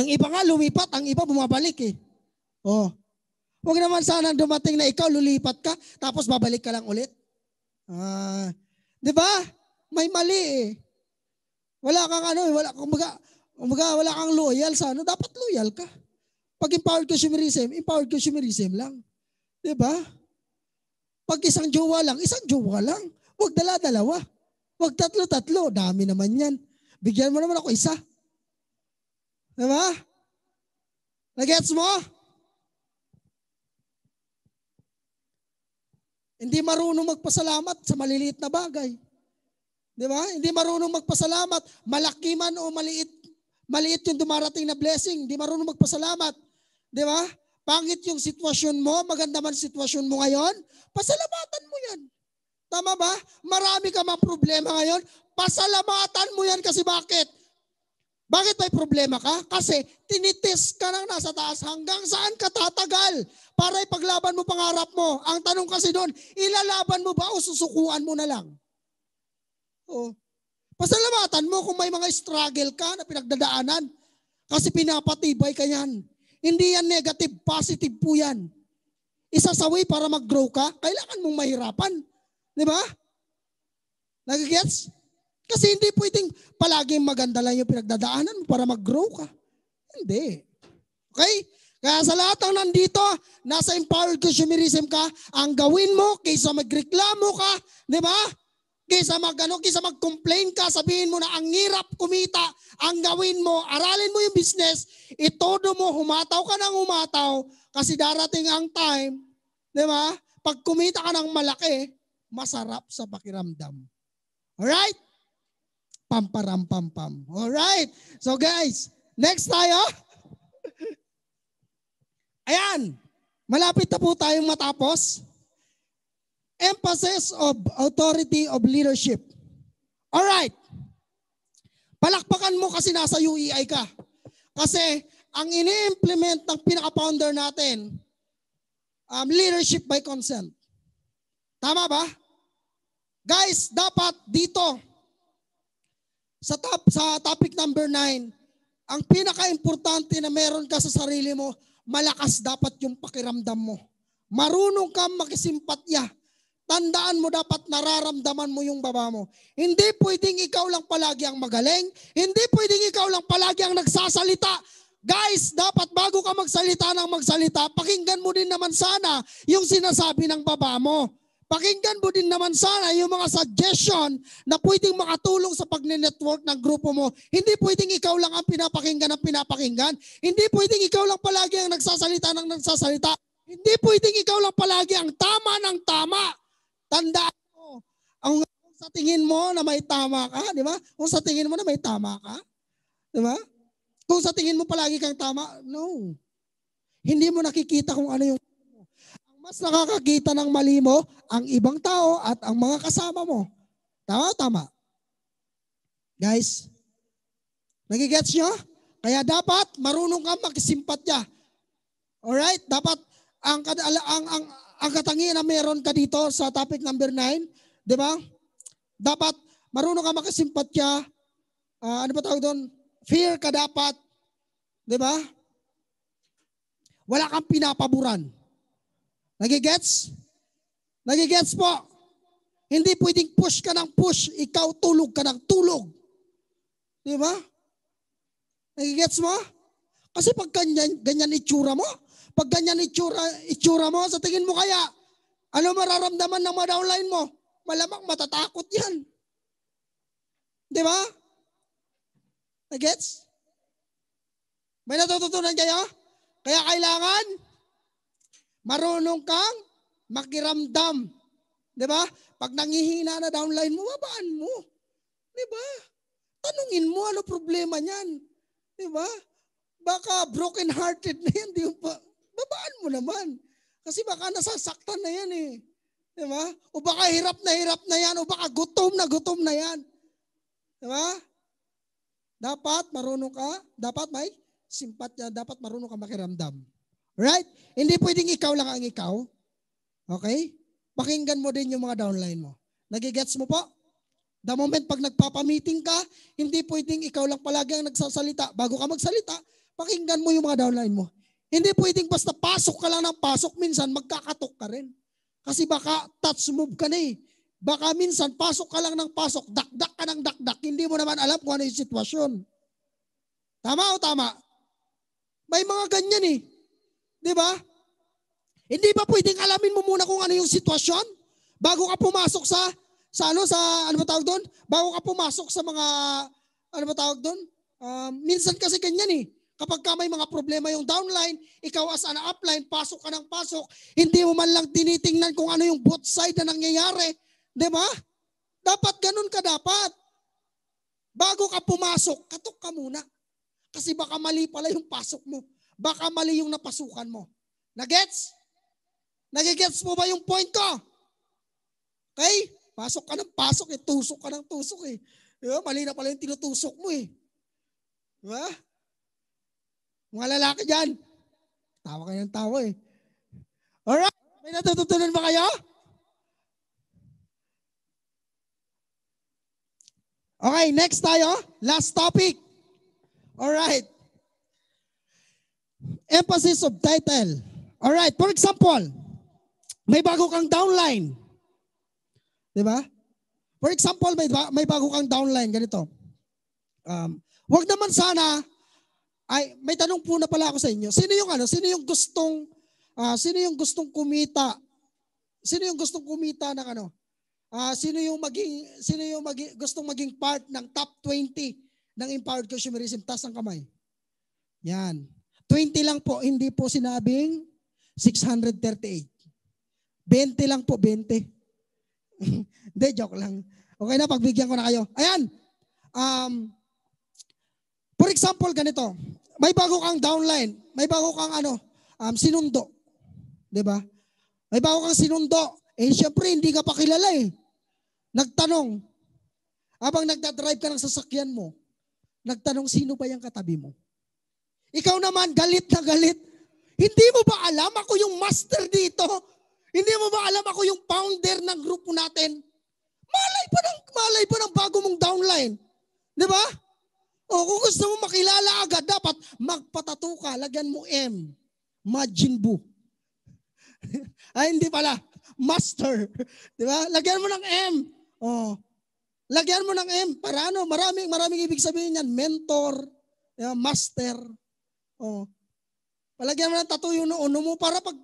Ang iba nga lumipat, ang iba bumabalik eh. Oh. Huwag naman sana dumating na ikaw, lulipat ka, tapos babalik ka lang ulit. Di ba? May mali eh. Wala kang wala kang loyal sa dapat loyal ka. Pag empowered consumerism lang. Di ba? Pag isang jowa lang. Huwag dala-dalawa. Huwag tatlo-tatlo. Dami naman yan. Bigyan mo naman ako isa. Diba? Nagets mo? Hindi marunong magpasalamat sa maliliit na bagay. Diba? Hindi marunong magpasalamat. Malaki man o maliit yung dumarating na blessing. Hindi marunong magpasalamat. Diba? Pangit yung sitwasyon mo, maganda man sitwasyon mo ngayon, pasalamatan mo yan. Tama ba? Marami ka mang problema ngayon, pasalamatan mo yan kasi bakit? Bakit may problema ka? Kasi tinitis ka ng nasa taas hanggang saan ka tatagal para ipaglaban mo pangarap mo. Ang tanong kasi doon, ilalaban mo ba o susukuan mo na lang? Oh. Pasalamatan mo kung may mga struggle ka na pinagdadaanan kasi pinapatibay ka yan. Hindi yan negative, positive po yan. Isa sa way para mag-grow ka, kailangan mong mahirapan. Di ba? Nagigets? Kasi hindi pwedeng palaging maganda lang yung pinagdadaanan mo para mag-grow ka. Hindi. Okay? Kaya sa lahat ng nandito, nasa empowered consumerism ka, ang gawin mo, kaysa magreklamo ka, di ba? Kaysa mag-complain ka, sabihin mo na ang hirap kumita, ang gawin mo, aralin mo yung business, itodo mo, humataw ka ng humataw, kasi darating ang time, di ba? Pag kumita ka ng malaki, masarap sa pakiramdam. Alright? Pamparam-pam-pam. Alright. So guys, next tayo. Ayan. Malapit na po tayong matapos. Emphasis of authority of leadership. Alright. Palakpakan mo kasi nasa UEI ka. Kasi ang ini-implement ng pinaka-founder natin, leadership by consent. Tama ba? Guys, dapat dito, sa topic number 9, ang pinaka-importante na meron ka sa sarili mo, malakas dapat yung pakiramdam mo. marunong kang makisimpatya. Tandaan mo, dapat nararamdaman mo yung baba mo. Hindi pwedeng ikaw lang palagi ang magaling. Hindi pwedeng ikaw lang palagi ang nagsasalita. Guys, dapat bago ka magsalita ng magsalita, pakinggan mo din naman sana yung sinasabi ng baba mo. Pakinggan mo din naman sana yung mga suggestion na pwedeng makatulong sa pag-network ng grupo mo. Hindi pwedeng ikaw lang ang pinapakinggan ng pinapakinggan. Hindi pwedeng ikaw lang palagi ang nagsasalita ng nagsasalita. Hindi pwedeng ikaw lang palagi ang tama ng tama. Tandaan mo, kung sa tingin mo na may tama ka, di ba? Kung sa tingin mo na may tama ka, di ba? Kung sa tingin mo palagi kang tama, no. Hindi mo nakikita kung ano yung ang mas nakakakita ng mali mo, ang ibang tao at ang mga kasama mo. Tama o tama? Guys, nagigets nyo? Kaya dapat marunong kang magsimpatya. Alright? Dapat ang katangian na meron ka dito sa topic number 9, di ba? Dapat marunong ka makasimpatya. Ano ba tawag doon? Fear ka dapat. Di ba? Wala kang pinapaboran. Nagigets? Nagigets po. Hindi pwedeng push ka ng push. Ikaw tulog ka ng tulog. Di ba? Nagigets mo? Kasi pag ganyan itsura mo, pag ganyan itsura mo, sa tingin mo kaya, ano mararamdaman ng mga downline mo? Malamang matatakot yan. Di ba? Nagets? May natututunan kayo? Kaya kailangan marunong kang makiramdam. Di ba? Pag nangihina na downline mo, babaan mo. Di ba? Tanungin mo ano problema niyan. Di ba? Baka broken hearted na yan. Di ba? Babaan mo naman. Kasi baka nasasaktan na yan eh. Di ba? O baka hirap na yan. O baka gutom na yan. Di ba? Dapat marunong ka. Dapat may simpatya. Dapat marunong ka makiramdam. Right? Hindi pwedeng ikaw lang ang ikaw. Okay? Pakinggan mo din yung mga downline mo. Nagigets mo po? The moment pag nagpapamiting ka, hindi pwedeng ikaw lang palagi ang nagsasalita. Bago ka magsalita, pakinggan mo yung mga downline mo. Hindi pwedeng basta pasok ka lang ng pasok, minsan magkakatok ka rin. Kasi baka touch move ka na eh. Baka minsan pasok ka lang ng pasok, dakdak ka ng dakdak, hindi mo naman alam kung ano yung sitwasyon. Tama o tama? May mga ganyan eh. Di ba? Hindi ba pwedeng alamin mo muna kung ano yung sitwasyon? Bago ka pumasok sa ano ba tawag doon? Bago ka pumasok sa mga, ano ba tawag doon? Minsan kasi ganyan eh. Kapag ka may mga problema yung downline, ikaw as an upline, pasok ka ng pasok, hindi mo man lang tinitingnan kung ano yung both side na nangyayari. Di ba? Dapat ganun ka dapat. Bago ka pumasok, katok ka muna. Kasi baka mali pala yung pasok mo. Baka mali yung napasukan mo. Nagets? Nagigets mo ba yung point ko? Okay? Pasok ka ng pasok eh. Tusok ka ng tusok eh. Diba? Mali na pala yung tinutusok mo eh. Diba? Mga lalaki dyan. Tawa kayo ng tawa eh. Alright. May natututunan ba kayo? Okay, next tayo. Last topic. Alright. Emphasis of title. Alright, for example, may bago kang downline. Diba? For example, may bago kang downline. Ganito. Wag naman sana, may tanong po na pala ako sa inyo. Sino yung gustong kumita? Sino yung gustong kumita ng ano? Sino yung gustong maging part ng top 20 ng Empowered Consumerism? Taas ang kamay. Yan. 20 lang po, hindi po sinabing 638. 20 lang po, 20. Hindi, joke lang. Okay na, pagbigyan ko na kayo. Ayan. For example, ganito. May bago kang downline. May bago kang sinundo. Diba? May bago kang sinundo. Siyempre, hindi ka pa kilala eh. Nagtanong. Habang nagdadrive ka ng sasakyan mo, nagtanong, sino ba yung katabi mo? Ikaw naman, galit na galit. Hindi mo ba alam ako yung master dito? Hindi mo ba alam ako yung founder ng grupo natin? Malay pa ng bago mong downline. Di ba? O kung gusto mo makilala agad, dapat magpatato ka, lagyan mo M. Majin Buu. Ay, hindi pala. Master. Di ba? Lagyan mo ng M. Oh. Lagyan mo ng M. Para ano? Maraming ibig sabihin yan. Mentor. Master. Oh. Palagyan mo ng tattoo yung uno mo para pag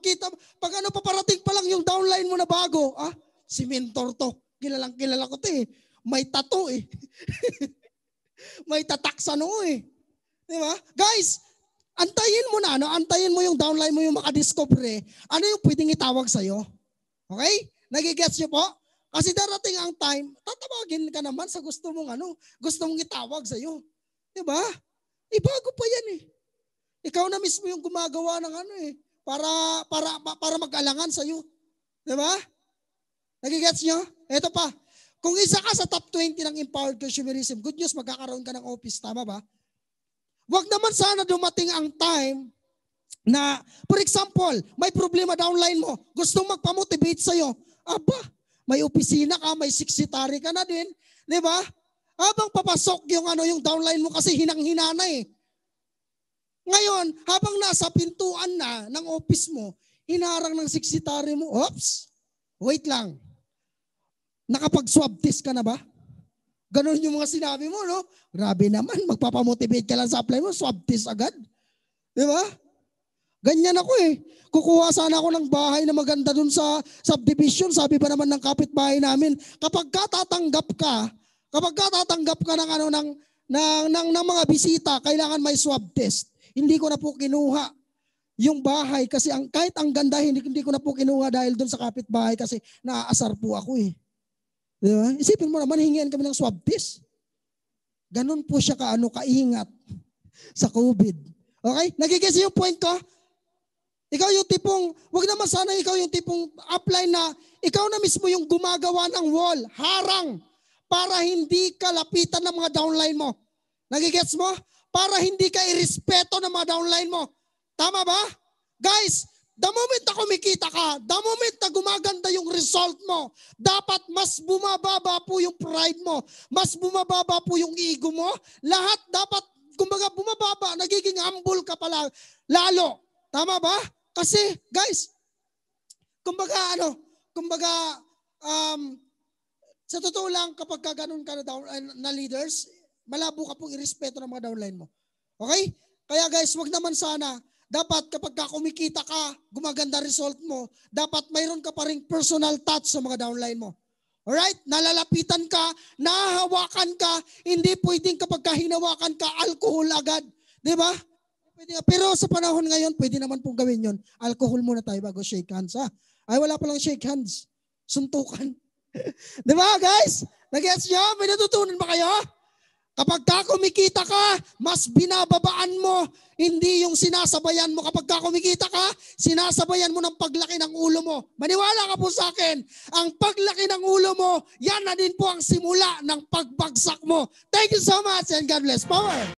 ano paparating pa lang yung downline mo na bago. Ah, si mentor to. Kilala ko to eh. May tattoo eh. May tatak sa noo eh. Di ba? Guys, antayin mo na, antayin mo yung downline mo yung makadiscover eh. Ano yung pwedeng itawag sa'yo? Okay? Nagigets nyo po? Kasi darating ang time, tatawagin ka naman sa gusto mong itawag sa'yo. Di ba? Bago pa yan eh. Ikaw na mismo yung gumagawa ng para mag-alangan sa'yo. Di ba? Nagigets nyo? Ito pa. Kung isa ka sa top 20 ng empowered consumerism, good news, magkakaroon ka ng office. Tama ba? Huwag naman sana dumating ang time na, for example, may problema downline mo. Gustong magpamotivate sa'yo. Aba, may opisina ka, may secretary ka na din. Di ba? Habang papasok yung downline mo kasi hinang-hina na eh. Ngayon, habang nasa pintuan na ng office mo, hinarang ng secretary mo, oops, wait lang. Nakapag-swab test ka na ba? Ganon yung mga sinabi mo, no? Grabe naman, magpapamotivate ka lang sa apply mo, swab test agad. Di ba? Ganyan ako eh. Kukuha sana ako ng bahay na maganda dun sa subdivision. Sabi pa naman ng kapitbahay namin, kapag katatanggap ka ng mga bisita, kailangan may swab test. Hindi ko na po kinuha yung bahay kasi kahit ang ganda, hindi ko na po kinuha dahil dun sa kapitbahay kasi naaasar po ako eh. Diba? Isipin mo naman, hingian kami ng swab test. Ganun po siya kaingat sa COVID. Okay? Nagigets yung point ko? Ikaw yung tipong, wag naman sana ikaw yung tipong apply na ikaw na mismo yung gumagawa ng wall, harang, para hindi ka lapitan ng mga downline mo. Nagigets mo? Para hindi ka irespeto ng mga downline mo. Tama ba? Guys, the moment na kumikita ka, the moment na gumaganda yung result mo, dapat mas bumababa po yung pride mo, mas bumababa po yung ego mo, lahat dapat, kumbaga bumababa, nagiging humble ka pala, lalo. Tama ba? Kasi, guys, kumbaga sa totoo lang, kapag ganun ka na leaders, malabo ka pong irespeto ng mga downline mo. Okay? Kaya guys, wag naman sana, dapat kapag kumikita ka, gumaganda result mo, dapat mayroon ka pa ring personal touch sa mga downline mo. Alright? Nalalapitan ka, nahahawakan ka, hindi pwedeng kapag hinawakan ka, alcohol agad. Di ba? Pero sa panahon ngayon, pwede naman pong gawin yon. Alcohol muna tayo bago shake hands. Ha? Ay, wala palang shake hands. Suntukan. Di ba guys? Nag-gets nyo? May natutunan ba kayo? Kapag kumikita ka, mas binababaan mo, hindi yung sinasabayan mo. Kapag kumikita ka, sinasabayan mo ng paglaki ng ulo mo. Maniwala ka po sa akin, ang paglaki ng ulo mo, yan na din po ang simula ng pagbagsak mo. Thank you so much and God bless. Power!